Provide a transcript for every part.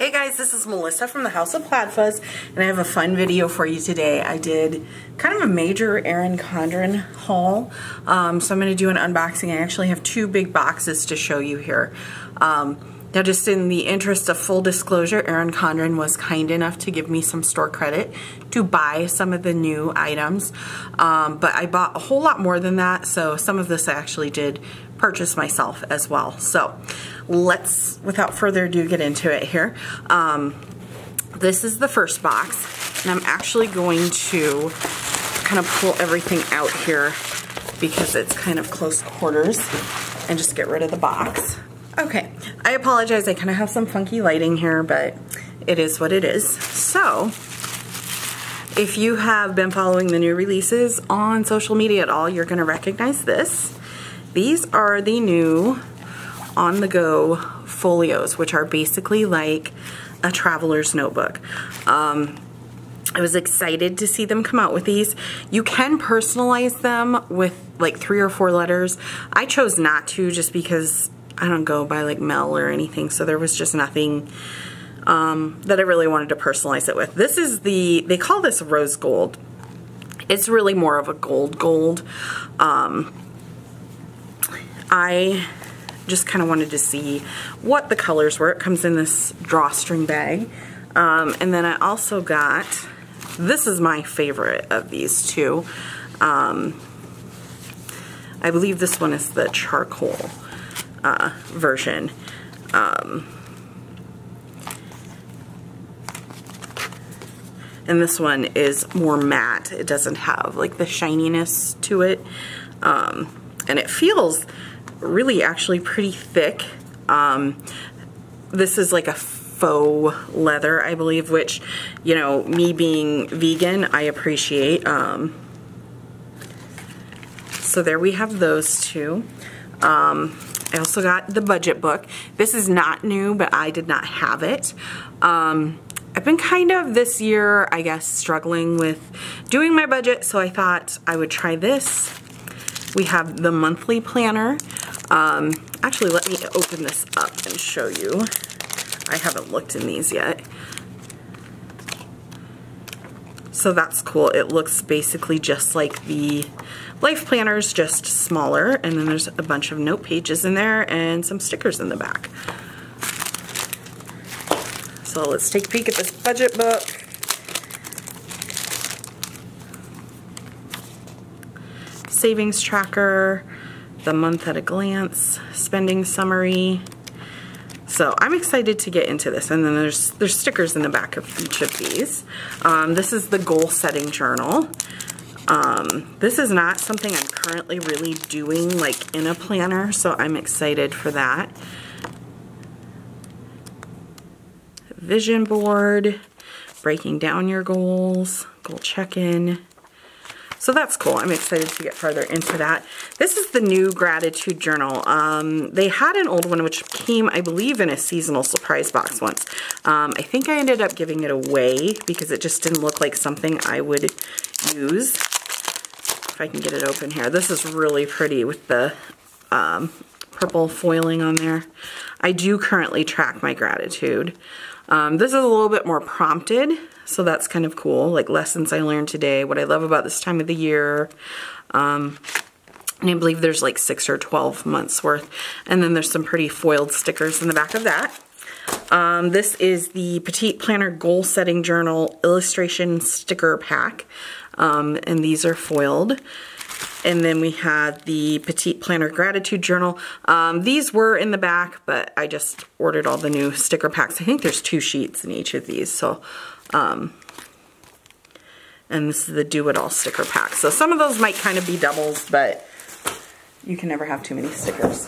Hey guys, this is Melissa from the House of Plaid Fuzz, and I have a fun video for you today. I did kind of a major Erin Condren haul, so I'm going to do an unboxing. I actually have two big boxes to show you here. Now just in the interest of full disclosure, Erin Condren was kind enough to give me some store credit to buy some of the new items, but I bought a whole lot more than that, so some of this I actually did purchase myself as well. So let's, without further ado, get into it here. This is the first box, and I'm actually going to kind of pull everything out here because it's kind of close quarters and just get rid of the box. Okay, I apologize, I kind of have some funky lighting here, but it is what it is. So, if you have been following the new releases on social media at all, you're going to recognize this. These are the new on-the-go folios, which are basically like a traveler's notebook. I was excited to see them come out with these. You can personalize them with like 3 or 4 letters. I chose not to just because I don't go by like Mel or anything, so there was just nothing that I really wanted to personalize it with. This is they call this rose gold. It's really more of a gold. I just kind of wanted to see what the colors were. It comes in this drawstring bag. And then I also got, this is my favorite of these two. I believe this one is the charcoal version. And this one is more matte. It doesn't have like the shininess to it. And it feels really actually pretty thick. This is like a faux leather, I believe, which, you know, me being vegan, I appreciate. So there we have those two. I also got the budget book. This is not new, but I did not have it. I've been kind of this year, I guess, struggling with doing my budget, so I thought I would try this. We have the monthly planner. Actually, let me open this up and show you. I haven't looked in these yet. So that's cool. It looks basically just like the life planners, just smaller, and then there's a bunch of note pages in there and some stickers in the back. So let's take a peek at this budget book. Savings tracker, the month at a glance, spending summary. So I'm excited to get into this, and then there's stickers in the back of each of these. This is the goal setting journal. This is not something I'm currently really doing like in a planner, so I'm excited for that. Vision board, breaking down your goals, goal check-in. So that's cool. I'm excited to get further into that. This is the new gratitude journal. They had an old one which came, I believe, in a seasonal surprise box once. I think I ended up giving it away because it just didn't look like something I would use. If I can get it open here. This is really pretty with the purple foiling on there. I do currently track my gratitude. This is a little bit more prompted, so that's kind of cool, like lessons I learned today, what I love about this time of the year, and I believe there's like 6 or 12 months worth, and then there's some pretty foiled stickers in the back of that. This is the Petite Planner Goal Setting Journal Illustration Sticker Pack, and these are foiled. And then we have the Petite Planner Gratitude Journal. These were in the back, but I just ordered all the new sticker packs. I think there's 2 sheets in each of these. So, and this is the Do It All sticker pack. So some of those might kind of be doubles, but you can never have too many stickers.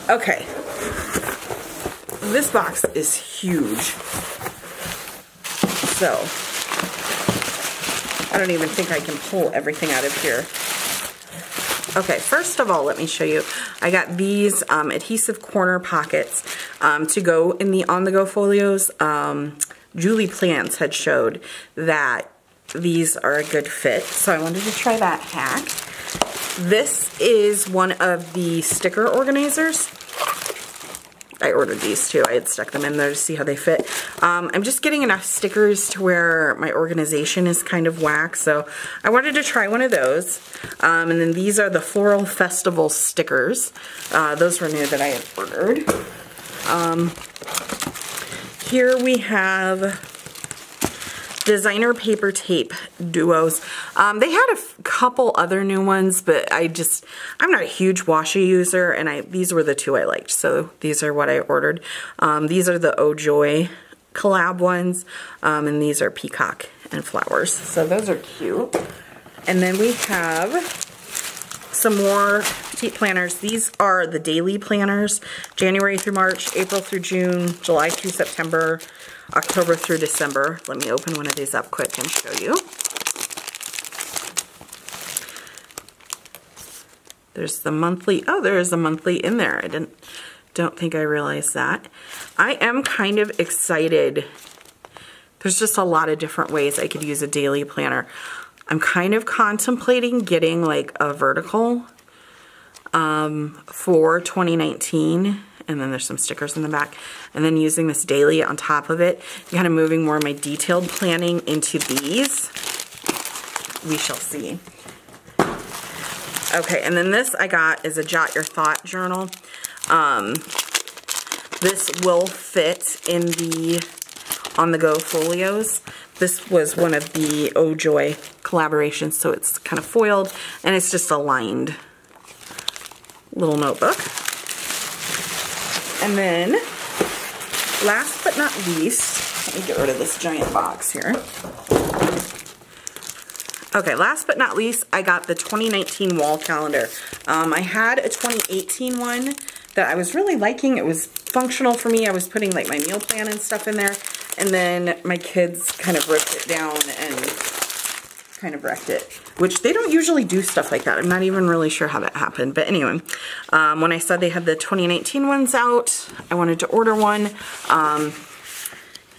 Okay. This box is huge. So I don't even think I can pull everything out of here. Okay, first of all, let me show you. I got these adhesive corner pockets to go in the on-the-go folios. Julie Plants had showed that these are a good fit, so I wanted to try that hack. This is one of the sticker organizers. I ordered these too. I had stuck them in there to see how they fit. I'm just getting enough stickers to where my organization is kind of whack, so I wanted to try one of those. And then these are the Floral Festival stickers. Those were new that I had ordered. Here we have designer paper tape duos. They had a couple other new ones, but I'm not a huge washi user, and these were the two I liked, so these are what I ordered. These are the Oh Joy collab ones, and these are peacock and flowers, so those are cute. And then we have some more Petite planners. These are the daily planners, January through March, April through June, July through September, October through December. Let me open one of these up quick and show you. There's the monthly, oh, there is a monthly in there. I don't think I realized that. I am kind of excited. There's just a lot of different ways I could use a daily planner. I'm kind of contemplating getting like a vertical for 2019. And then there's some stickers in the back, and then using this daily on top of it, kind of moving more of my detailed planning into these. We shall see. Okay, and then this I got is a Jot Your Thought journal. This will fit in the on-the-go folios. This was one of the Oh Joy collaborations, so it's kind of foiled, and it's just a lined little notebook. And then, last but not least, let me get rid of this giant box here. Okay, last but not least, I got the 2019 wall calendar. I had a 2018 one that I was really liking. It was functional for me. I was putting like my meal plan and stuff in there, and then my kids kind of ripped it down and kind of wrecked it, which they don't usually do stuff like that. I'm not even really sure how that happened, but anyway, when I saw they had the 2019 ones out, I wanted to order one. You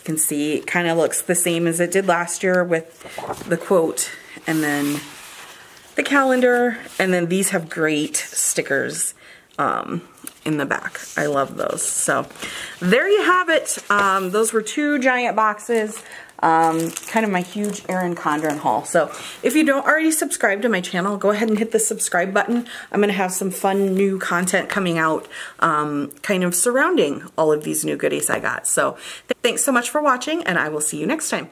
can see it kind of looks the same as it did last year with the quote and then the calendar, and then these have great stickers in the back. I love those. So there you have it. Those were 2 giant boxes. Kind of my huge Erin Condren haul. So if you don't already subscribe to my channel, go ahead and hit the subscribe button. I'm going to have some fun new content coming out kind of surrounding all of these new goodies I got. So thanks so much for watching, and I will see you next time.